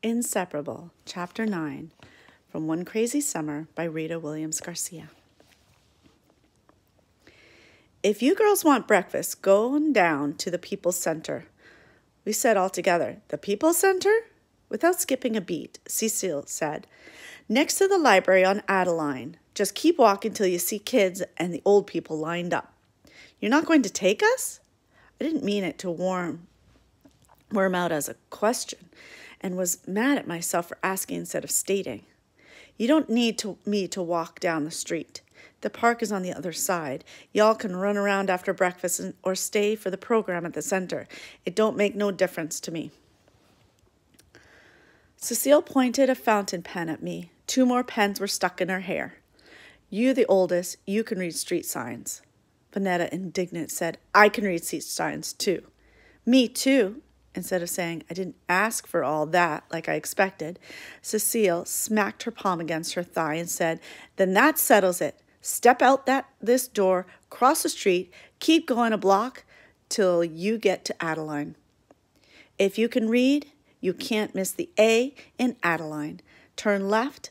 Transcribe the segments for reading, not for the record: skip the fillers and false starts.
Inseparable, Chapter 9, from One Crazy Summer by Rita Williams Garcia. If you girls want breakfast, go on down to the People's Center. We said all together, the People's Center? Without skipping a beat, Cecile said, next to the library on Adeline. Just keep walking till you see kids and the old people lined up. You're not going to take us? I didn't mean it to worm out as a question, and was mad at myself for asking instead of stating. You don't need me to walk down the street. The park is on the other side. Y'all can run around after breakfast or stay for the program at the center. It don't make no difference to me. Cecile pointed a fountain pen at me. 2 more pens were stuck in her hair. You, the oldest, you can read street signs. Vanetta, indignant, said, I can read street signs too. Me too. Instead of saying, I didn't ask for all that like I expected, Cecile smacked her palm against her thigh and said, then that settles it. Step out this door, cross the street, keep going a block till you get to Adeline. If you can read, you can't miss the A in Adeline. Turn left,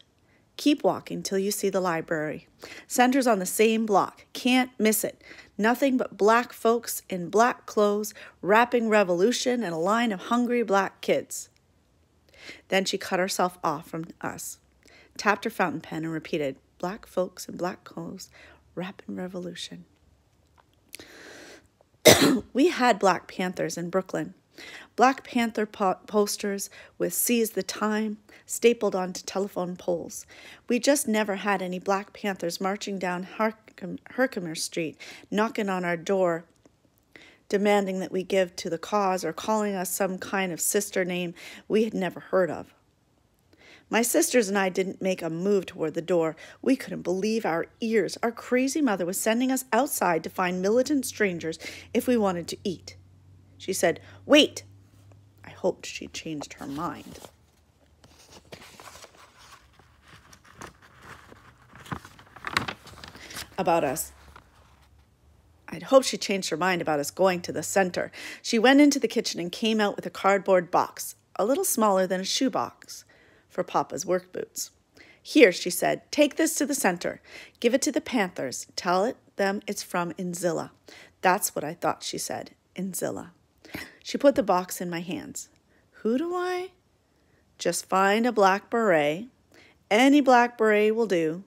keep walking till you see the library. Center's on the same block. Can't miss it. Nothing but black folks in black clothes, rapping revolution and a line of hungry black kids. Then she cut herself off from us, tapped her fountain pen and repeated, black folks in black clothes, rapping revolution. We had Black Panthers in Brooklyn. Black Panther posters with Seize the Time stapled onto telephone poles. We just never had any Black Panthers marching down Herkimer Street, knocking on our door, demanding that we give to the cause or calling us some kind of sister name we had never heard of. My sisters and I didn't make a move toward the door. We couldn't believe our ears. Our crazy mother was sending us outside to find militant strangers if we wanted to eat. She said, wait. I hoped she'd changed her mind. About us. I'd hoped she changed her mind about us going to the center. She went into the kitchen and came out with a cardboard box, a little smaller than a shoebox, for Papa's work boots. Here, she said, take this to the center. Give it to the Panthers. Tell them it's from Inzilla. That's what I thought she said, Inzilla. She put the box in my hands. Who do I? Just find a black beret. Any black beret will do.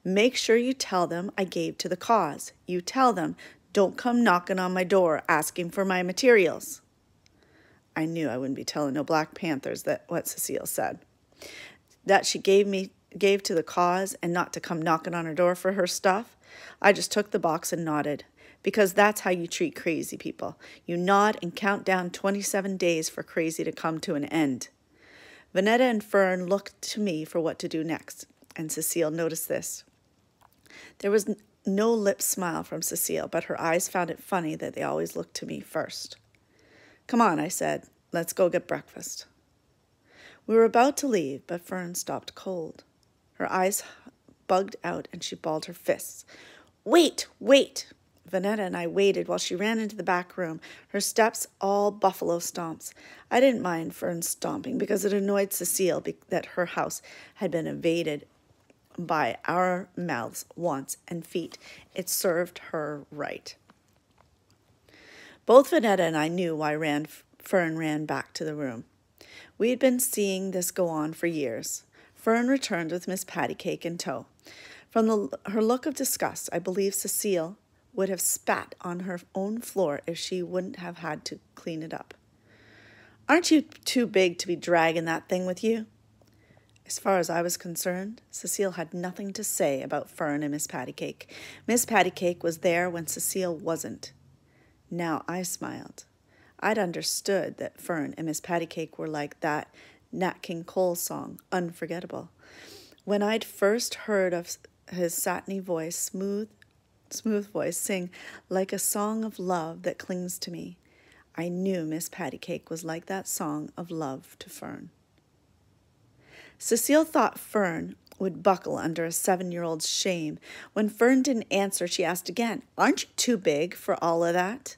Make sure you tell them I gave to the cause. You tell them, don't come knocking on my door asking for my materials. I knew I wouldn't be telling no Black Panthers what Cecile said. That she gave to the cause and not to come knocking on her door for her stuff. I just took the box and nodded. Because that's how you treat crazy people. You nod and count down 27 days for crazy to come to an end. Vanetta and Fern looked to me for what to do next, and Cecile noticed this. There was no lip smile from Cecile, but her eyes found it funny that they always looked to me first. Come on, I said. Let's go get breakfast. We were about to leave, but Fern stopped cold. Her eyes bugged out, and she balled her fists. Wait, wait! Vanetta and I waited while she ran into the back room, her steps all buffalo stomps. I didn't mind Fern stomping because it annoyed Cecile that her house had been invaded by our mouths once and feet. It served her right. Both Vanetta and I knew why Fern ran back to the room. We had been seeing this go on for years. Fern returned with Miss Pattycake in tow. From her look of disgust, I believe Cecile would have spat on her own floor if she wouldn't have had to clean it up. Aren't you too big to be dragging that thing with you? As far as I was concerned, Cecile had nothing to say about Fern and Miss Pattycake. Miss Pattycake was there when Cecile wasn't. Now I smiled. I'd understood that Fern and Miss Pattycake were like that Nat King Cole song, Unforgettable. When I'd first heard of his satiny voice, smooth voice sing like a song of love that clings to me, I knew Miss Pattycake was like that song of love to Fern. Cecile thought Fern would buckle under a 7-year-old's shame. When Fern didn't answer, she asked again, aren't you too big for all of that?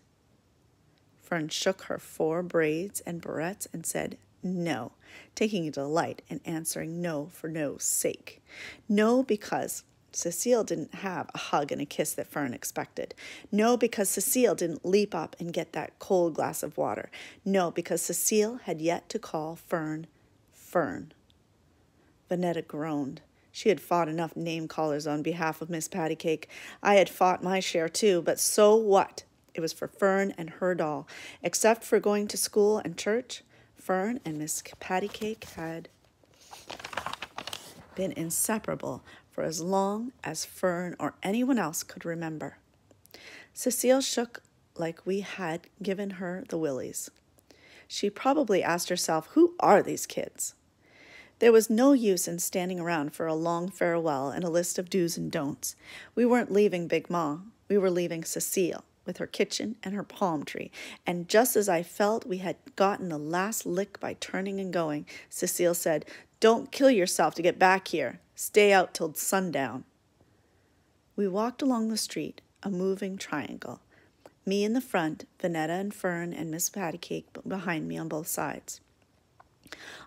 Fern shook her 4 braids and barrettes and said, No, taking a delight in answering no for no's sake. No, because Cecile didn't have a hug and a kiss that Fern expected. No, because Cecile didn't leap up and get that cold glass of water. No, because Cecile had yet to call Fern, Fern. Vanetta groaned. She had fought enough name-callers on behalf of Miss Pattycake. I had fought my share too, but so what? It was for Fern and her doll. Except for going to school and church, Fern and Miss Pattycake had been inseparable for as long as Fern or anyone else could remember. Cecile shook like we had given her the willies. She probably asked herself, who are these kids? There was no use in standing around for a long farewell and a list of do's and don'ts. We weren't leaving Big Ma. We were leaving Cecile with her kitchen and her palm tree. And just as I felt we had gotten the last lick by turning and going, Cecile said, "Don't kill yourself to get back here. Stay out till sundown." We walked along the street, a moving triangle. Me in the front, Vanetta and Fern and Miss Pattycake behind me on both sides.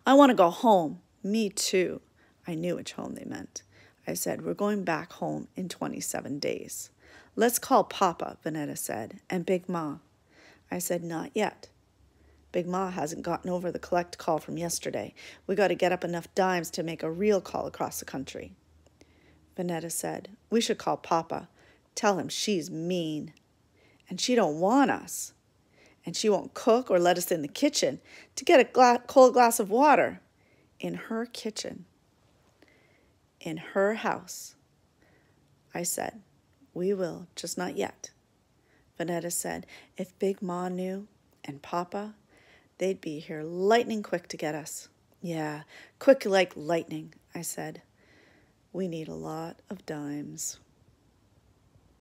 "I want to go home." "Me too." I knew which home they meant. I said, "We're going back home in 27 days. "Let's call Papa," Vanetta said, "and Big Ma." I said, "Not yet. Big Ma hasn't gotten over the collect call from yesterday. We got to get up enough dimes to make a real call across the country." Vanetta said, "We should call Papa. Tell him she's mean. And she don't want us. And she won't cook or let us in the kitchen to get a cold glass of water. In her kitchen. In her house." I said, "We will, just not yet." Vanetta said, "If Big Ma knew, and Papa, they'd be here lightning quick to get us." "Yeah, quick like lightning," I said. "We need a lot of dimes."